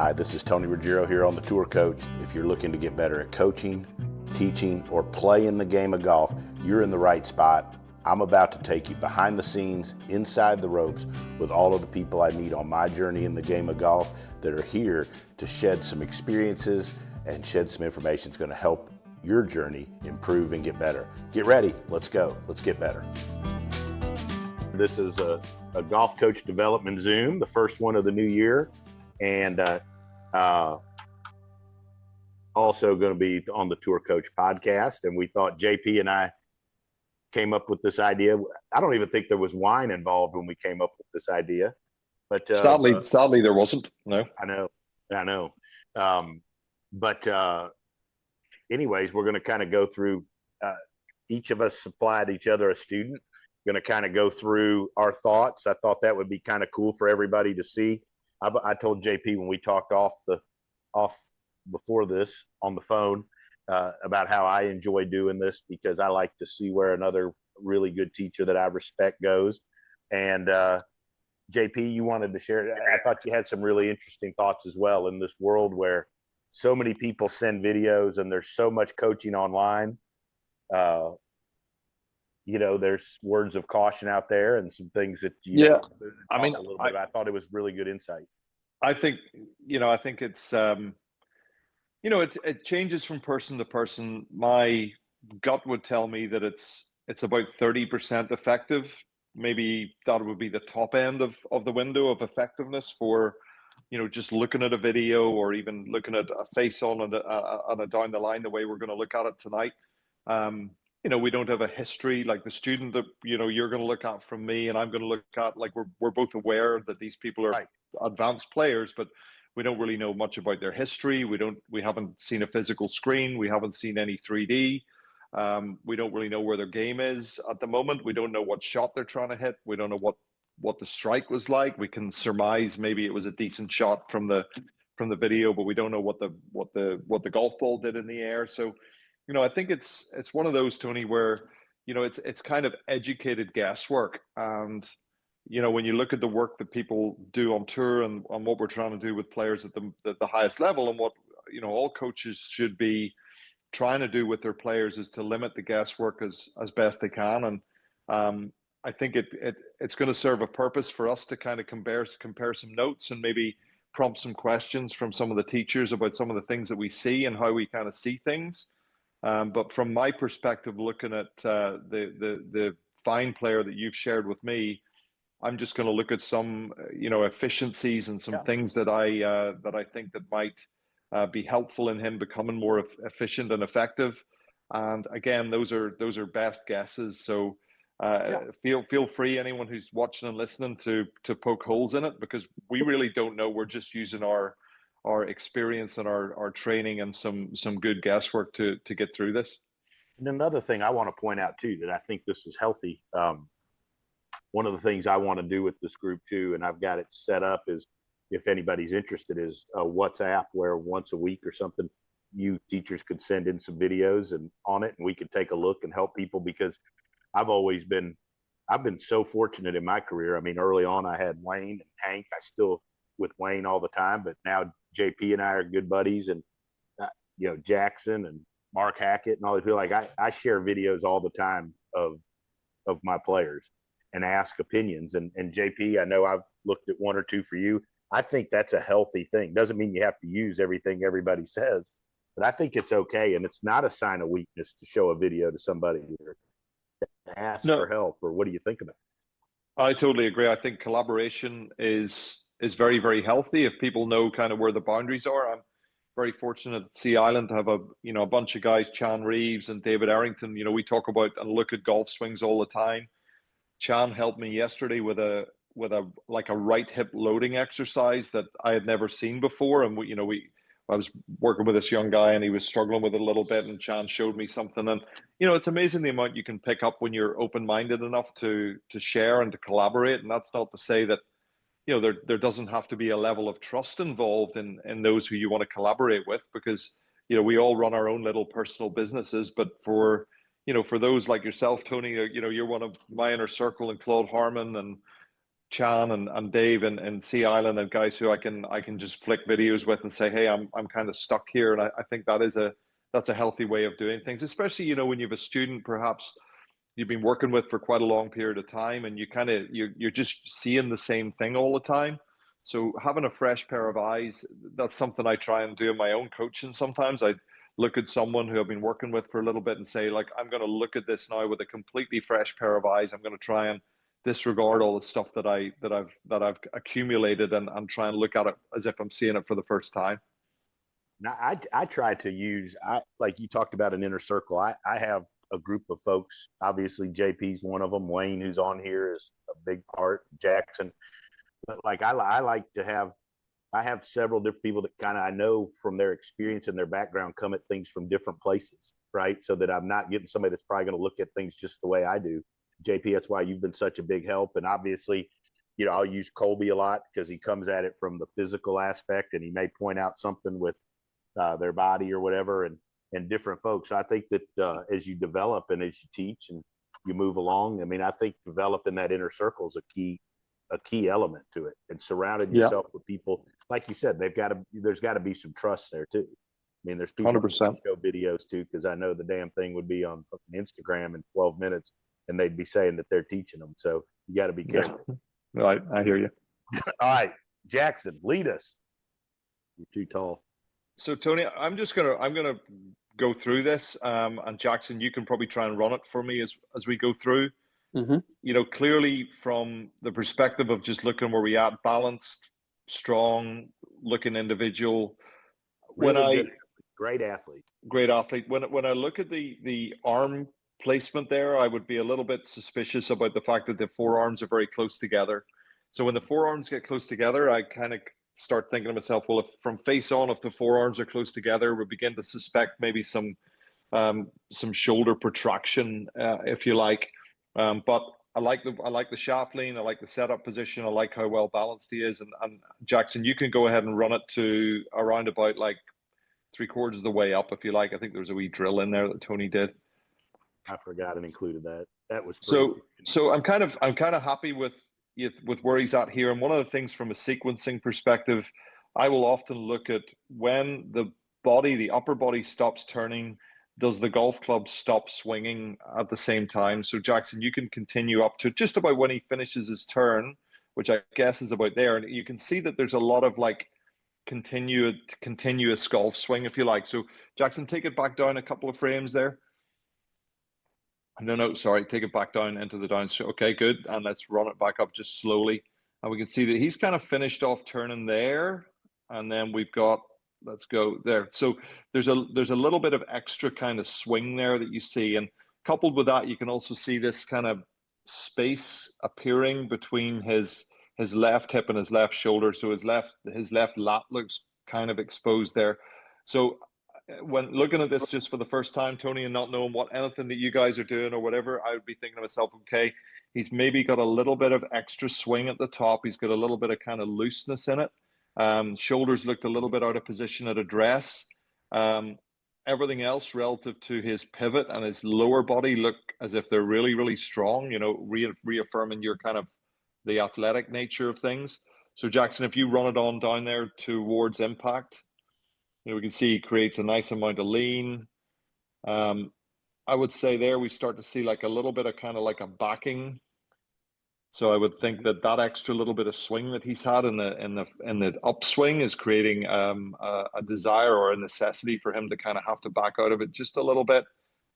Hi, this is Tony Ruggiero here on the Tour Coach. If you're looking to get better at coaching, teaching, or playing the game of golf, you're in the right spot. I'm about to take you behind the scenes, inside the ropes, with all of the people I meet on my journey in the game of golf that are here to shed some experiences and shed some information that's going to help your journey improve and get better. Get ready. Let's go. Let's get better. This is a golf coach development Zoom, the first one of the new year. And also going to be on the Tour Coach podcast. And we thought JP and I came up with this idea. I don't even think there was wine involved when we came up with this idea. But sadly, there wasn't. No, I know. Anyways, we're going to kind of go through. Each of us supplied each other a student. Going to kind of go through our thoughts. I thought that would be kind of cool for everybody to see. I told JP when we talked off before this on the phone about how I enjoy doing this because I like to see where another really good teacher that I respect goes. And JP, you wanted to share. I thought you had some really interesting thoughts as well in this world where so many people send videos and there's so much coaching online. There's words of caution out there and some things that I thought it was really good insight. I think it's it changes from person to person. My gut would tell me that it's about 30% effective. Maybe that would be the top end of the window of effectiveness for just looking at a video or even looking at a face on a down the line the way we're going to look at it tonight. We don't have a history like the student that you're going to look at from me and I'm going to look at. Like we're both aware that these people are advanced players, but we don't really know much about their history. We haven't seen a physical screen. We haven't seen any 3D. We don't really know where their game is at the moment. We don't know what shot they're trying to hit. We don't know what the strike was like. We can surmise maybe it was a decent shot from the video, but we don't know what the golf ball did in the air. So I think it's one of those, Tony, where it's kind of educated guesswork. And when you look at the work that people do on tour and on what we're trying to do with players at the highest level, and what all coaches should be trying to do with their players is to limit the guesswork as best they can. And I think it's going to serve a purpose for us to kind of compare some notes and maybe prompt some questions from some of the teachers about some of the things that we see and how we kind of see things. But from my perspective, looking at the fine player that you've shared with me, I'm just going to look at some efficiencies and some things that I think that might be helpful in him becoming more efficient and effective. And again, those are best guesses. So feel free, anyone who's watching and listening, to poke holes in it, because we really don't know. We're just using our experience and our training and some good guesswork to get through this. And another thing I want to point out too, that I think this is healthy. One of the things I want to do with this group too, and I've got it set up, is if anybody's interested, is a WhatsApp where once a week or something, you teachers could send in some videos and on it, and we could take a look and help people, because I've been so fortunate in my career. I mean, early on I had Wayne and Hank. I still with Wayne all the time, but now JP and I are good buddies, and Jackson and Mark Hackett and all these people. Like I share videos all the time of my players and ask opinions. And JP, I know I've looked at one or two for you. I think that's a healthy thing. Doesn't mean you have to use everything everybody says, but I think it's okay, and it's not a sign of weakness to show a video to somebody or ask for help. Or what do you think about it? I totally agree. I think collaboration is very, very healthy if people know kind of where the boundaries are. I'm very fortunate at Sea Island to have a bunch of guys, Chan Reeves and David Errington. We talk about and look at golf swings all the time. Chan helped me yesterday with a right hip loading exercise that I had never seen before. And I was working with this young guy and he was struggling with it a little bit, and Chan showed me something. And it's amazing the amount you can pick up when you're open-minded enough to share and to collaborate. And that's not to say that there doesn't have to be a level of trust involved in those who you want to collaborate with, because we all run our own little personal businesses. But for those like yourself, Tony, you're one of my inner circle, and Claude Harmon and Chan and Dave and Sea Island, and guys who I can just flick videos with and say, hey, I'm kind of stuck here. And I think that's a healthy way of doing things, especially, you know, when you have a student perhaps you've been working with for quite a long period of time, and you're just seeing the same thing all the time. So having a fresh pair of eyes, that's something I try and do in my own coaching. Sometimes I look at someone who I've been working with for a little bit and say, like, I'm going to look at this now with a completely fresh pair of eyes. I'm going to try and disregard all the stuff that I've accumulated, and try and look at it as if I'm seeing it for the first time. Now, I try to use, like you talked about an inner circle. I have a group of folks. Obviously, JP's one of them. Wayne, who's on here, is a big part. Jackson, but like I like to have, I have several different people that kind of I know from their experience and their background come at things from different places, right? So that I'm not getting somebody that's probably going to look at things just the way I do. JP, that's why you've been such a big help. And obviously, you know, I'll use Colby a lot because he comes at it from the physical aspect, and he may point out something with their body or whatever, and different folks. I think that as you develop and as you teach and you move along, I mean, I think developing that inner circle is a key element to it, and surrounding yourself with people, like you said, there's got to be some trust there too. I mean, there's people 100%. show videos too, because I know the damn thing would be on fucking Instagram in 12 minutes, and they'd be saying that they're teaching them. So you got to be careful. Yeah. Right, I hear you. All right, Jackson, lead us. You're too tall. So Tony, I'm gonna go through this, and Jackson, you can probably try and run it for me as we go through. Mm-hmm. You know, clearly from the perspective of just looking where we at, balanced, strong looking individual. Really great athlete. Great athlete. When I look at the arm placement there, I would be a little bit suspicious about the fact that the forearms are very close together. So when the forearms get close together, I kind of start thinking to myself, well, if from face on, if the forearms are close together, we begin to suspect maybe some shoulder protraction, if you like. But I like the shaft lean. I like the setup position. I like how well balanced he is. And Jackson, you can go ahead and run it to around about like 3/4 of the way up, if you like. I think there was a wee drill in there that Tony did. I forgot and included that. That was so I'm kind of happy with where he's at here. And one of the things from a sequencing perspective, I will often look at when the upper body stops turning, does the golf club stop swinging at the same time? So Jackson, you can continue up to just about when he finishes his turn, which I guess is about there. And you can see that there's a lot of like continuous golf swing, if you like. So Jackson, take it back down a couple of frames there. No, sorry, take it back down into the down. Okay, good. And let's run it back up just slowly. And we can see that he's kind of finished off turning there. And then we've got, let's go there. So there's a little bit of extra kind of swing there that you see. And coupled with that, you can also see this kind of space appearing between his left hip and his left shoulder. So his left lat looks kind of exposed there. So when looking at this just for the first time, Tony, and not knowing what anything that you guys are doing or whatever, I would be thinking to myself, okay, he's maybe got a little bit of extra swing at the top. He's got a little bit of kind of looseness in it. Shoulders looked a little bit out of position at address. Everything else relative to his pivot and his lower body look as if they're really, really strong, you know, reaffirming your kind of the athletic nature of things. So Jackson, if you run it on down there towards impact, you know, we can see he creates a nice amount of lean. I would say there we start to see like a little bit of kind of like a backing. So I would think that extra little bit of swing that he's had in the upswing is creating a desire or a necessity for him to kind of have to back out of it just a little bit.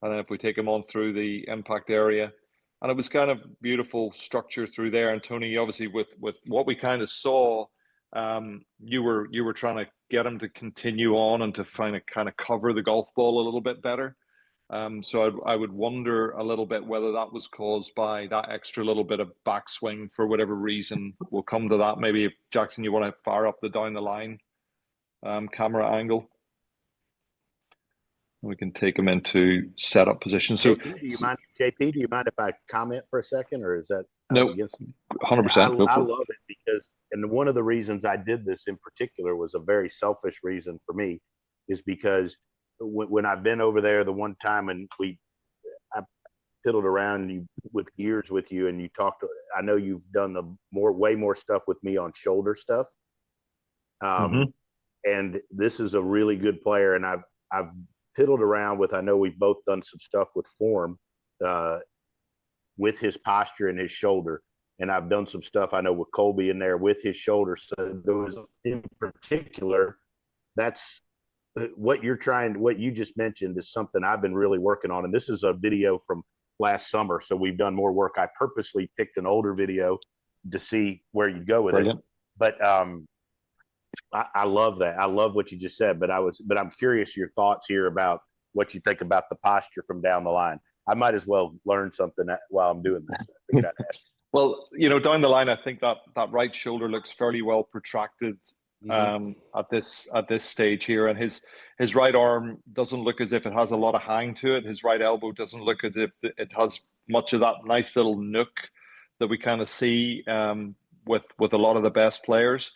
And then if we take him on through the impact area, and it was kind of beautiful structure through there. And Tony, obviously with what we kind of saw, you were trying to get him to continue on and to kind of cover the golf ball a little bit better. So I would wonder a little bit whether that was caused by that extra little bit of backswing for whatever reason. We'll come to that. Maybe if Jackson, you want to fire up the down the line camera angle, we can take him into setup position. So JP, do you mind if I comment for a second, or is that no? 100%. I love it because, and one of the reasons I did this in particular was a very selfish reason for me, is because when I've been over there the one time and piddled around with gears with you, and you talked. I know you've done way more stuff with me on shoulder stuff. And this is a really good player, and I've piddled around with. I know we've both done some stuff with form, with his posture and his shoulder, and I've done some stuff I know with Colby in there with his shoulder. So there was, in particular, that's what you just mentioned is something I've been really working on, and this is a video from last summer. So we've done more work. I purposely picked an older video to see where you go with Brilliant. it, but I love that. I love what you just said, but I'm curious your thoughts here about what you think about the posture from down the line. I might as well learn something while I'm doing this. Well, down the line, I think that right shoulder looks fairly well protracted at this stage here, and his right arm doesn't look as if it has a lot of hang to it. His right elbow doesn't look as if it has much of that nice little nook that we kind of see with a lot of the best players.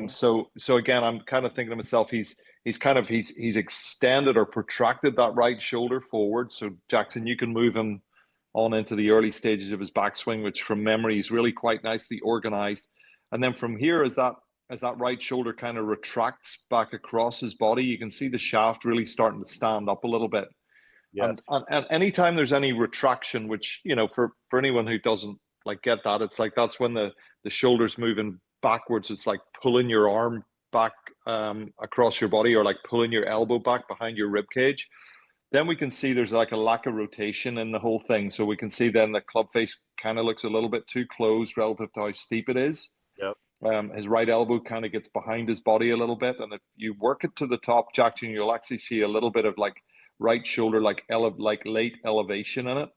So again, I'm kind of thinking to myself, he's extended or protracted that right shoulder forward. So Jackson, you can move him on into the early stages of his backswing, which from memory is really quite nicely organized. And then from here, as that right shoulder kind of retracts back across his body, you can see the shaft really starting to stand up a little bit. Yes. And anytime there's any retraction, which, for anyone who doesn't get that, it's like that's when the shoulder's moving backwards. It's like pulling your arm back across your body, or like pulling your elbow back behind your rib cage. Then we can see there's like a lack of rotation in the whole thing. So we can see then the club face kind of looks a little bit too closed relative to how steep it is. Yep. His right elbow kind of gets behind his body a little bit. And if you work it to the top, Jackson, you'll actually see a little bit of like right shoulder, like late elevation in it.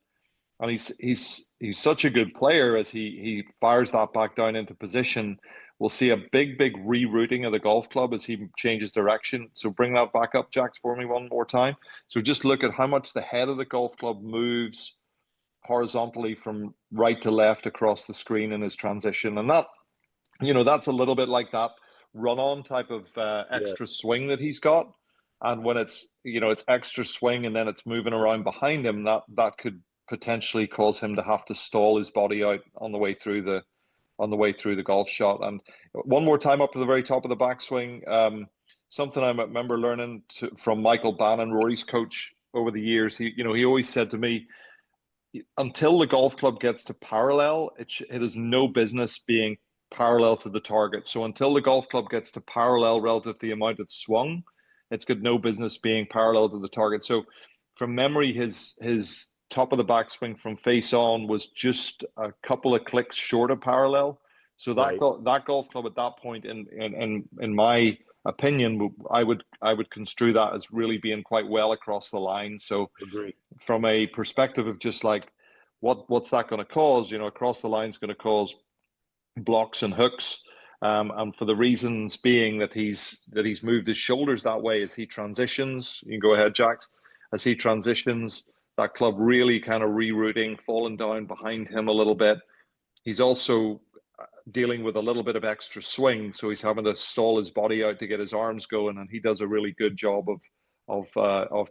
And he's such a good player as he fires that back down into position. We'll see a big rerouting of the golf club as he changes direction. So bring that back up, Jax, for me one more time. So just look at how much the head of the golf club moves horizontally from right to left across the screen in his transition. And that, that's a little bit like that run-on type of extra swing that he's got. And when it's, it's extra swing and then it's moving around behind him, that could potentially cause him to have to stall his body out on the way through the golf shot. And one more time up to the very top of the backswing, something I remember learning from Michael Bannon, Rory's coach over the years. He always said to me, until the golf club gets to parallel, it has no business being parallel to the target. So until the golf club gets to parallel relative to the amount it's swung, it's got no business being parallel to the target. So from memory, his top of the backswing from face on was just a couple of clicks short of parallel. So that golf club at that point, in my opinion, I would construe that as really being quite well across the line. So from a perspective of just like what's that going to cause? Across the line is going to cause blocks and hooks. And for the reasons being that he's moved his shoulders that way as he transitions. You can go ahead, Jax. As he transitions, that club really kind of rerouting, falling down behind him a little bit. He's also dealing with a little bit of extra swing, so he's having to stall his body out to get his arms going, and he does a really good job of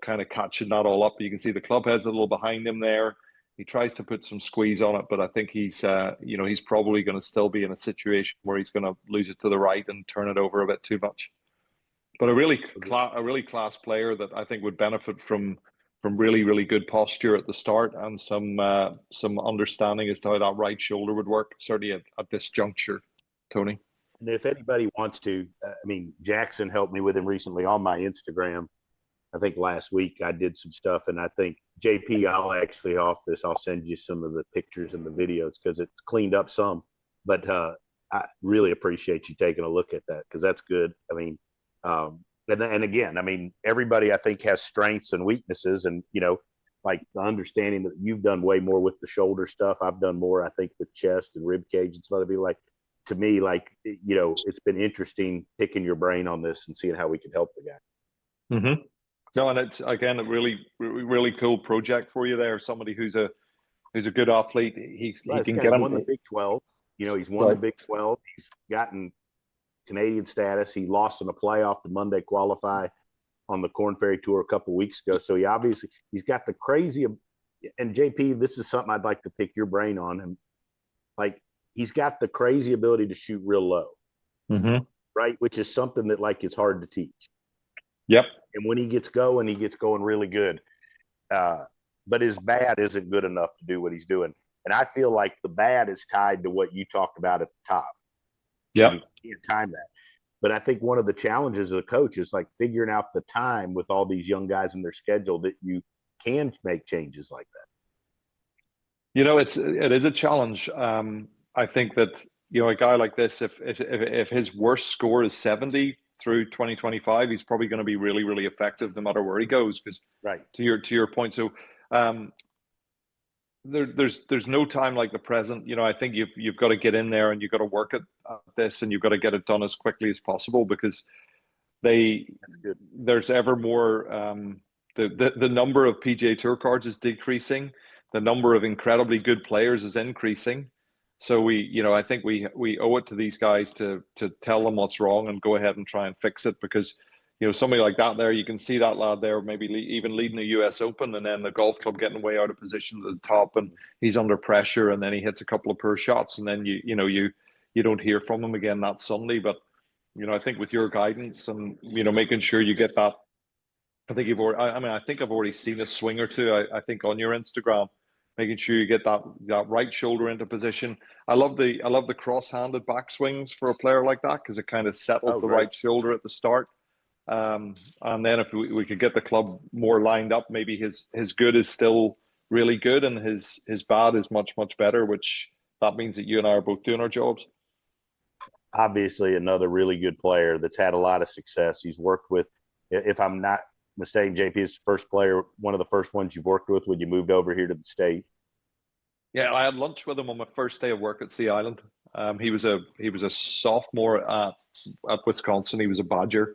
kind of catching that all up. You can see the club head's a little behind him there. He tries to put some squeeze on it, but I think he's probably going to still be in a situation where he's going to lose it to the right and turn it over a bit too much. But a really class player that I think would benefit from really good posture at the start and some understanding as to how that right shoulder would work, certainly at this juncture, Tony. And if anybody wants to, Jackson helped me with him recently on my Instagram. I think last week I did some stuff, and I think JP, I'll send you some of the pictures and the videos because it's cleaned up some. But I really appreciate you taking a look at that because that's good. And again, everybody I think has strengths and weaknesses, and like the understanding that you've done way more with the shoulder stuff. I've done more, I think, with chest and rib cage and some other people. Like to me, it's been interesting picking your brain on this and seeing how we can help the guy. Mm-hmm. No, and it's again a really cool project for you there. Somebody who's a good athlete. He can get won the Big 12. He's won the Big 12. He's gotten Canadian status. He lost in a playoff to Monday qualify on the Corn Ferry Tour a couple of weeks ago. So he's got the crazy. and JP, this is something I'd like to pick your brain on. And like, he's got the crazy ability to shoot real low, right? Which is something that like it's hard to teach. Yep. And when he gets going really good. But his bat isn't good enough to do what he's doing. And I feel like the bat is tied to what you talked about at the top. Yeah. You can't time that. But I think one of the challenges of the coach is like figuring out the time with all these young guys in their schedule that you can make changes like that. You know, it is a challenge. I think that, you know, a guy like this, if his worst score is 70 through 2025, he's probably going to be really, really effective no matter where he goes. Because right to your point, so there's no time like the present. You know, I think you've got to get in there and you've got to work at this and you've got to get it done as quickly as possible, because there's ever more. The number of PGA Tour cards is decreasing. The number of incredibly good players is increasing. So I think we owe it to these guys to tell them what's wrong and go ahead and try and fix it, because, you know, somebody like that there, you can see that lad there maybe even leading the US Open, and then the golf club getting way out of position at the top, and he's under pressure, and then he hits a couple of poor shots, and then you don't hear from him again that Sunday. But, you know, I think with your guidance and, you know, making sure you get that, I think I think I've already seen a swing or two, I think on your Instagram, making sure you get that right shoulder into position. I love the cross-handed backswings for a player like that, because it kind of settles the right shoulder at the start. And then if we could get the club more lined up, maybe his good is still really good and his bad is much, much better, which that means that you and I are both doing our jobs. Obviously, another really good player that's had a lot of success. He's worked with, if I'm not mistaken, JP is first player, one of the first ones you've worked with when you moved over here to the state. Yeah, I had lunch with him on my first day of work at Sea Island. He was a sophomore at Wisconsin. He was a Badger.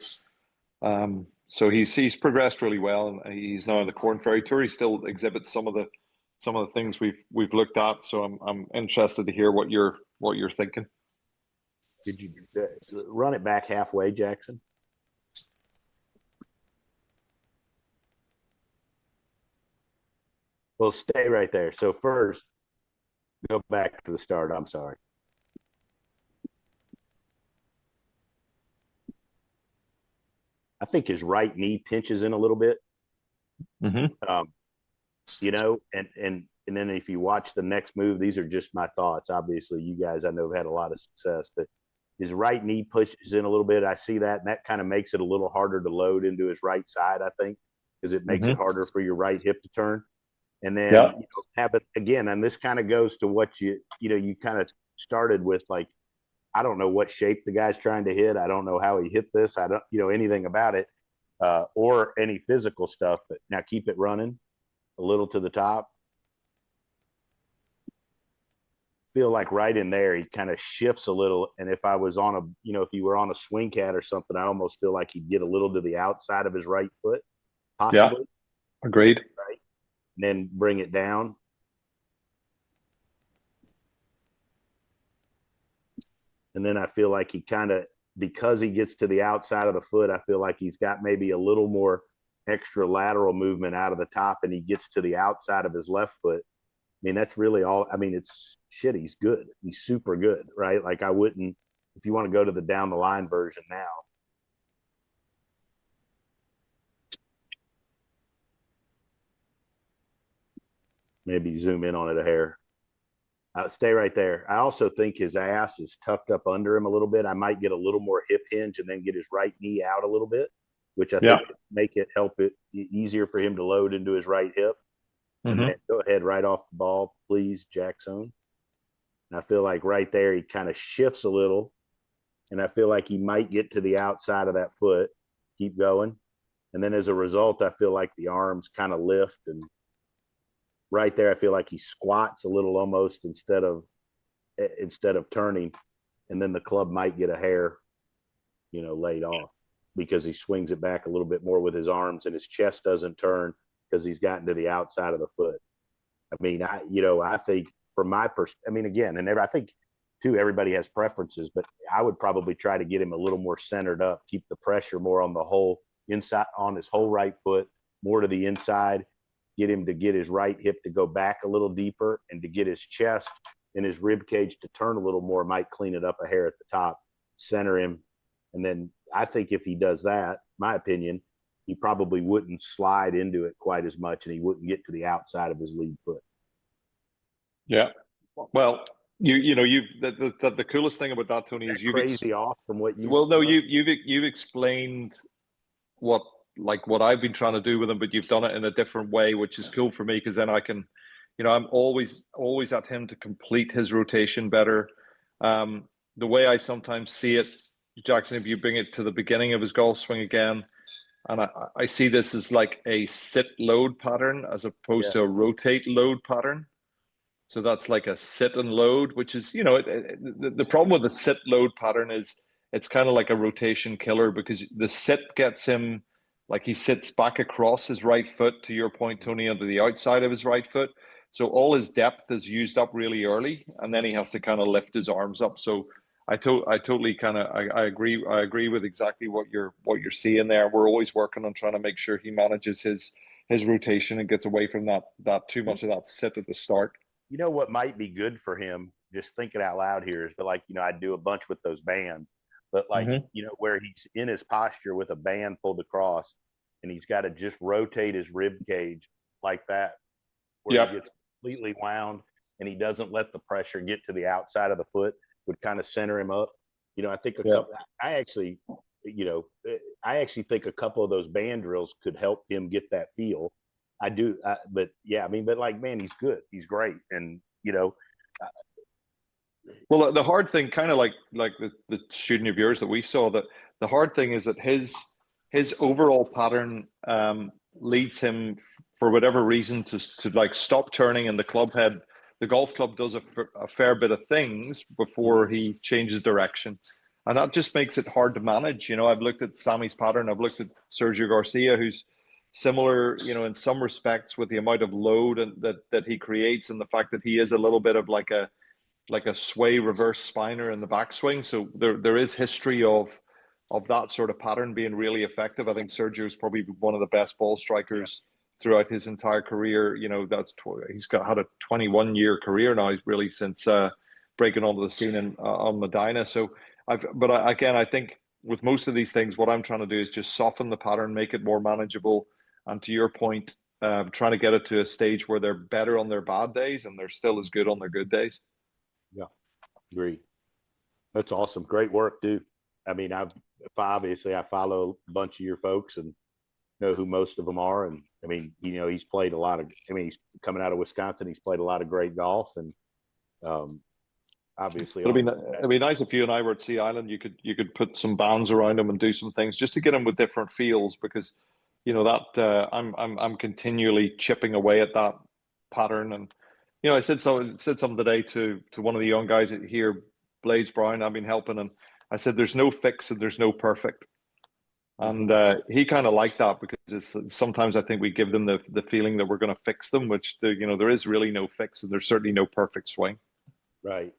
So he's progressed really well, and he's now on the Corn Ferry Tour. He still exhibits some of the things we've looked at. So I'm interested to hear what you're thinking. Did you run it back halfway, Jackson? Well, stay right there. So first, go back to the start. I'm sorry. I think his right knee pinches in a little bit. You know, and then if you watch the next move, these are just my thoughts. Obviously, you guys I know have had a lot of success, but his right knee pushes in a little bit. I see that, and that kind of makes it a little harder to load into his right side, I think, because it makes it harder for your right hip to turn. And then you know, have it again, and this kind of goes to what you kind of started with, like, I don't know what shape the guy's trying to hit. I don't know how he hit this. I don't, anything about it or any physical stuff. But now keep it running a little to the top. Feel like right in there, he kind of shifts a little. And if I was on if you were on a swing cat or something, I almost feel like he'd get a little to the outside of his right foot, possibly. Yeah, agreed. Right. And then bring it down. And then I feel like he kind of, because he gets to the outside of the foot, I feel like he's got maybe a little more extra lateral movement out of the top, and he gets to the outside of his left foot. I mean, that's really all. I mean, it's shit. He's good. He's super good, right? Like, I wouldn't, if you want to go to the down the line version now. Maybe zoom in on it a hair. Stay right there. I also think his ass is tucked up under him a little bit. I might get a little more hip hinge and then get his right knee out a little bit, which I think make it help it easier for him to load into his right hip. And then go ahead right off the ball, please, Jackson. And I feel like right there he kind of shifts a little, and I feel like he might get to the outside of that foot. Keep going. And then as a result, I feel like the arms kind of lift, and right there I feel like he squats a little almost instead of turning, and then the club might get a hair, laid off, because he swings it back a little bit more with his arms, and his chest doesn't turn because he's gotten to the outside of the foot. I mean, I think from my perspective, I mean, again, and I think too, everybody has preferences, but I would probably try to get him a little more centered up, keep the pressure more on the whole inside, on his whole right foot, more to the inside, get him to get his right hip to go back a little deeper and to get his chest and his rib cage to turn a little more, might clean it up a hair at the top, center him. And then I think if he does that, my opinion, he probably wouldn't slide into it quite as much, and he wouldn't get to the outside of his lead foot. Yeah. Well, the coolest thing about that, Tony, is you've crazy off from what you. Well, no, you've explained what I've been trying to do with him, but you've done it in a different way, which is cool for me, because then I can, I'm always at him to complete his rotation better. The way I sometimes see it, Jackson, if you bring it to the beginning of his golf swing again, and I see this as like a sit load pattern as opposed to a rotate load pattern. So that's like a sit and load, which is, the problem with the sit load pattern is it's kind of like a rotation killer, because the sit gets him, like he sits back across his right foot, to your point, Tony, onto the outside of his right foot. So all his depth is used up really early, and then he has to kind of lift his arms up. So I totally kind of I agree with exactly what you're seeing there. We're always working on trying to make sure he manages his rotation and gets away from that too much of that sit at the start. You know what might be good for him, just thinking out loud here, is, but like, I do a bunch with those bands, but like, where he's in his posture with a band pulled across, and he's got to just rotate his rib cage like that, where he gets completely wound and he doesn't let the pressure get to the outside of the foot, would kind of center him up. I think I actually think a couple of those band drills could help him get that feel. I do, but like, man, he's good. He's great. And, well, the hard thing, kind of like the student of yours that we saw, that the hard thing is that his overall pattern leads him, for whatever reason, to like stop turning in the club head. The golf club does a fair bit of things before he changes direction. And that just makes it hard to manage. I've looked at Sammy's pattern. I've looked at Sergio Garcia, who's similar, in some respects, with the amount of load that he creates, and the fact that he is a little bit of like a sway reverse spiner in the backswing. So there is history of that sort of pattern being really effective. I think Sergio is probably one of the best ball strikers throughout his entire career. He's had a 21-year career now, really, since breaking onto the scene on Medina. So I think with most of these things, what I'm trying to do is just soften the pattern, make it more manageable. And to your point, trying to get it to a stage where they're better on their bad days and they're still as good on their good days. Yeah, agree. That's awesome. Great work, dude. I mean, I follow a bunch of your folks and know who most of them are. And I mean, he's played a lot of, he's coming out of Wisconsin. He's played a lot of great golf, and obviously it'd be nice if you and I were at Sea Island. You could put some bands around him and do some things just to get him with different feels, because I'm continually chipping away at that pattern. And I said something today to one of the young guys here, Blades Brown. I've been helping, and I said there's no fix and there's no perfect. And he kind of liked that, because sometimes I think we give them the feeling that we're going to fix them, which there is really no fix, and there's certainly no perfect swing. Right.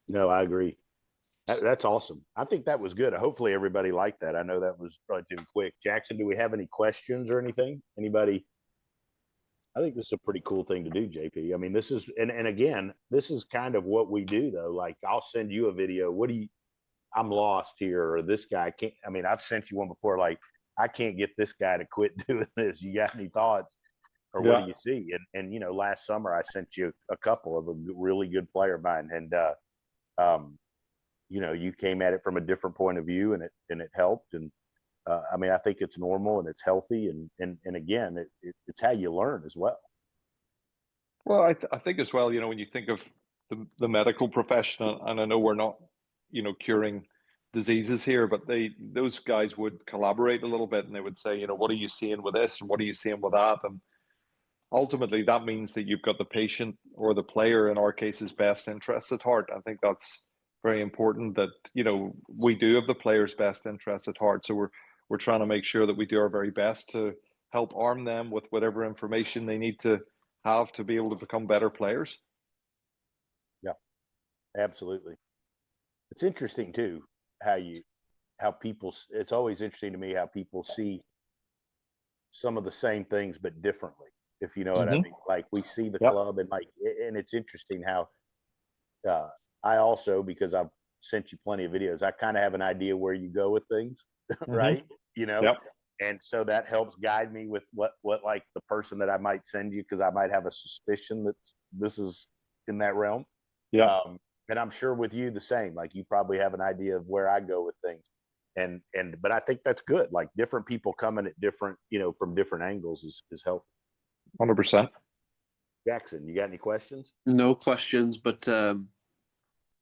No, I agree. That's awesome. I think that was good. Hopefully everybody liked that. I know that was probably too quick. Jackson, do we have any questions or anything? Anybody? I think this is a pretty cool thing to do, JP. I mean, this is, and again, this is kind of what we do, though. Like, I'll send you a video. I'm lost here, or this guy can't. I mean, I've sent you one before. Like, I can't get this guy to quit doing this. You got any thoughts? Or what do you see? And last summer I sent you a couple of a really good player of mine, and you came at it from a different point of view, and it helped. And I mean, I think it's normal and it's healthy, and again, it's how you learn as well. Well, I think as well, when you think of the medical profession, and I know we're not, curing diseases here, but those guys would collaborate a little bit, and they would say, what are you seeing with this, and what are you seeing with that, and ultimately that means that you've got the patient, or the player in our case's best interests at heart. I think that's very important, that we do have the player's best interests at heart. So we're trying to make sure that we do our very best to help arm them with whatever information they need to have to be able to become better players. Yeah, absolutely. It's interesting too how people. It's always interesting to me how people see some of the same things but differently, if you know what I Mm-hmm. mean. Like we see the Yep. club, and like, and it's interesting how I also, because I've sent you plenty of videos, I kind of have an idea where you go with things, Mm-hmm. right? You know, Yep. and so that helps guide me with what like the person that I might send you, because I might have a suspicion that this is in that realm. Yep. And I'm sure with you the same. Like you probably have an idea of where I go with things, and but I think that's good. Like different people coming at different, from different angles is helpful. 100%. Jackson, you got any questions? No questions, but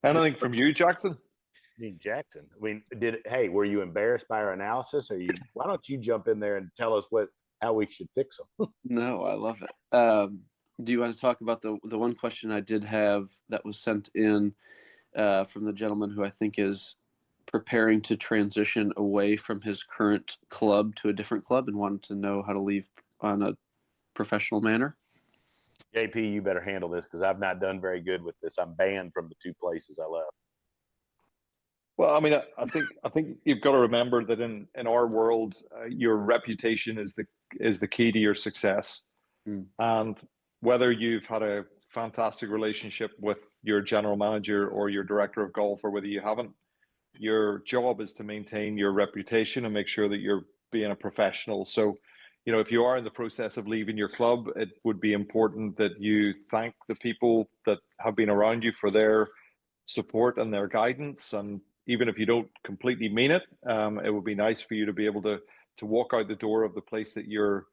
Anything from you, Jackson? I mean, Jackson. I mean, hey, were you embarrassed by our analysis? Or why don't you jump in there and tell us how we should fix them? no, I love it. Do you want to talk about the one question I did have that was sent in from the gentleman who I think is preparing to transition away from his current club to a different club and wanted to know how to leave on a professional manner? JP, you better handle this, because I've not done very good with this. I'm banned from the 2 places I left. Well, I mean, I think you've got to remember that in our world, your reputation is the key to your success. And whether you've had a fantastic relationship with your general manager or your director of golf, or whether you haven't, your job is to maintain your reputation and make sure that you're being a professional. So, if you are in the process of leaving your club, it would be important that you thank the people that have been around you for their support and their guidance. And even if you don't completely mean it, it would be nice for you to be able to walk out the door of the place that you're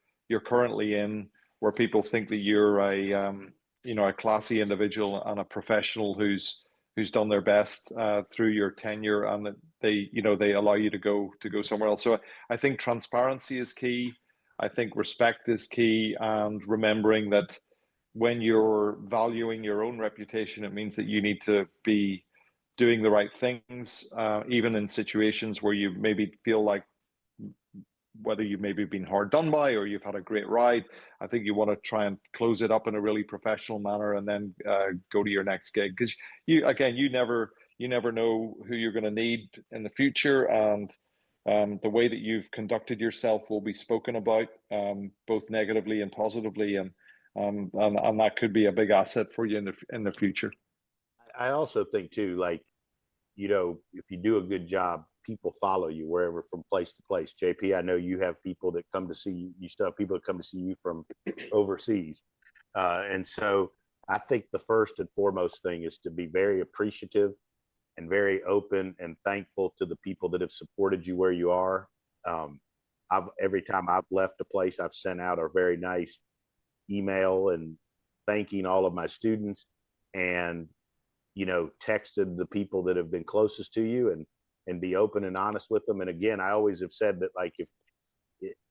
currently in, where people think that you're a classy individual and a professional who's done their best through your tenure, and that they allow you to go somewhere else. So I think transparency is key. I think respect is key, and remembering that when you're valuing your own reputation, it means that you need to be doing the right things, even in situations where you maybe feel like, whether you've maybe been hard done by or you've had a great ride. I think you want to try and close it up in a really professional manner, and then go to your next gig, because you never know who you're going to need in the future, and the way that you've conducted yourself will be spoken about, both negatively and positively, and that could be a big asset for you in the future. I also think too, like, if you do a good job, people follow you wherever, from place to place. JP, I know you have people that come to see you. You still have people that come to see you from overseas. And so I think the first and foremost thing is to be very appreciative and very open and thankful to the people that have supported you where you are. Every time I've left a place, I've sent out a very nice email and thanking all of my students, and texted the people that have been closest to you, and be open and honest with them. And again, I always have said that, like, if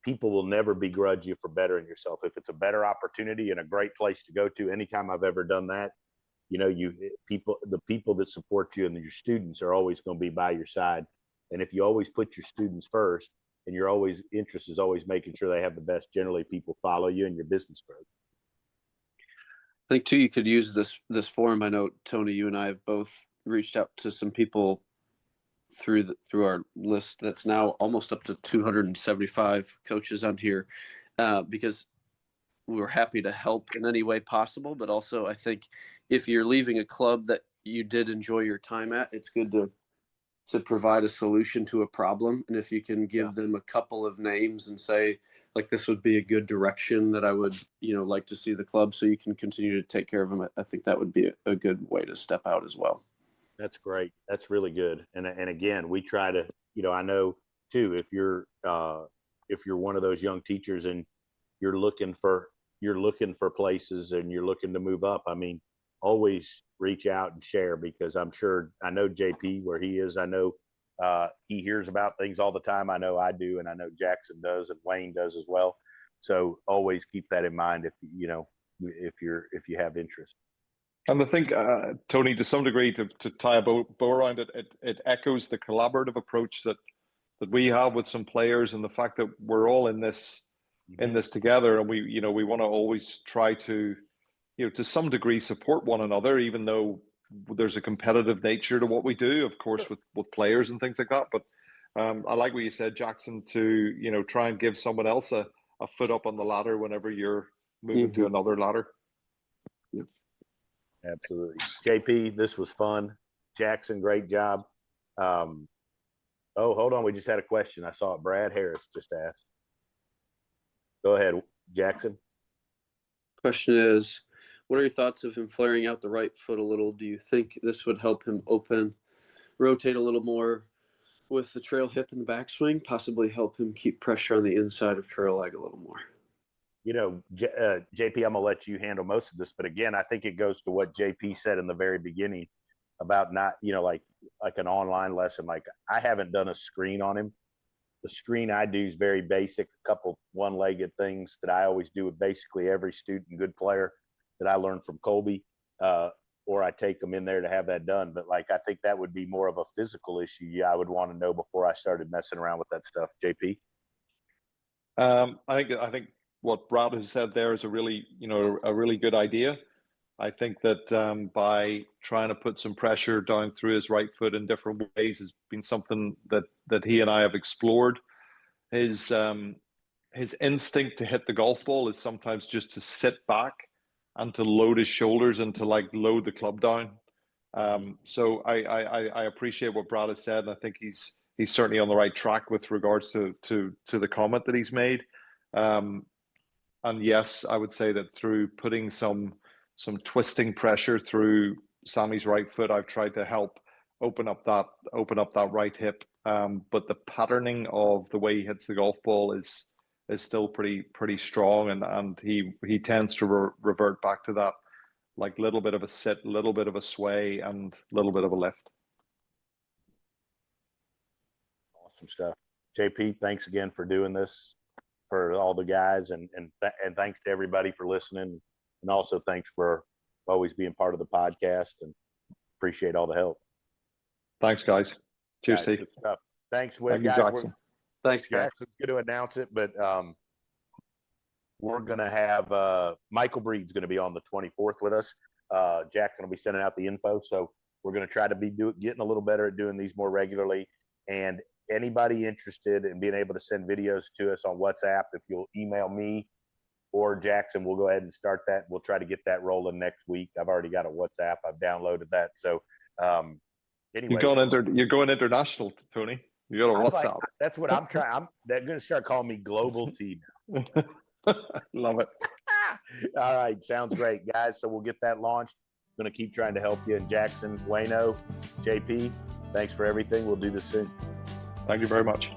people will never begrudge you for bettering yourself. If it's a better opportunity and a great place to go to, anytime I've ever done that, the people that support you and your students are always going to be by your side. And if you always put your students first, and your interest is always making sure they have the best, generally people follow you and your business grows. I think too, you could use this forum. I know, Tony, you and I have both reached out to some people through our list that's now almost up to 275 coaches on here, because we're happy to help in any way possible. But also, I think if you're leaving a club that you did enjoy your time at, it's good to provide a solution to a problem. And if you can give them a couple of names and say, like, this would be a good direction that I would, like to see the club, so you can continue to take care of them, I think that would be a good way to step out as well. That's great. That's really good. And again, we try to, I know too, if you're one of those young teachers and you're looking for places and you're looking to move up, I mean, always reach out and share, because I know JP where he is. I know he hears about things all the time. I know I do, and I know Jackson does, and Wayne does as well. So always keep that in mind if you have interest. And I think, Tony, to some degree, to tie a bow around it, it echoes the collaborative approach that we have with some players, and the fact that we're all in this together, and we want to always try to, to some degree, support one another, even though there's a competitive nature to what we do, of course, with players and things like that. But I like what you said, Jackson, to try and give someone else a a foot up on the ladder whenever you're moving to another ladder. Absolutely. JP, this was fun. Jackson, great job. Oh, hold on. We just had a question. I saw it. Brad Harris just asked. Go ahead, Jackson. Question is, what are your thoughts of him flaring out the right foot a little? Do you think this would help him rotate a little more with the trail hip and the backswing, possibly help him keep pressure on the inside of trail leg a little more? You know, JP, I'm gonna let you handle most of this, but again, I think it goes to what JP said in the very beginning about not, you know, like an online lesson. Like, I haven't done a screen on him. The screen I do is very basic, a couple one-legged things that I always do with basically every student, good player that I learned from Colby, or I take them in there to have that done. But like, I think that would be more of a physical issue. Yeah, I would want to know before I started messing around with that stuff. JP? I think what Brad has said there is a really good idea. I think that by trying to put some pressure down through his right foot in different ways has been something that he and I have explored. His instinct to hit the golf ball is sometimes just to sit back and to load his shoulders and to like load the club down. So I appreciate what Brad has said, and I think he's certainly on the right track with regards to the comment that he's made. And yes, I would say that through putting some twisting pressure through Sammy's right foot, I've tried to help open up that right hip. But the patterning of the way he hits the golf ball is still pretty strong, and he tends to revert back to that, like little bit of a sit, little bit of a sway, and little bit of a lift. Awesome stuff. JP, thanks again for doing this for all the guys, and thanks to everybody for listening, and also thanks for always being part of the podcast, and appreciate all the help. Thanks, guys. Cheers, Guys, Steve. good stuff. Thanks, Will. Thank you, Guys, Jackson. Thanks, guys. Jackson's going to announce it, but we're going to have Michael Breed's going to be on the 24th with us. Jackson will be sending out the info, so we're going to try to be getting a little better at doing these more regularly. And anybody interested in being able to send videos to us on WhatsApp, if you'll email me or Jackson, we'll go ahead and start that. We'll try to get that rolling next week. I've already got a WhatsApp. I've downloaded that. So anyway. You're going international, Tony. You got a WhatsApp. That's what I'm trying. They're going to start calling me Global T now. Love it. All right. Sounds great, guys. So we'll get that launched. I'm going to keep trying to help you. And Jackson, Wayno, JP, thanks for everything. We'll do this soon. Thank you very much.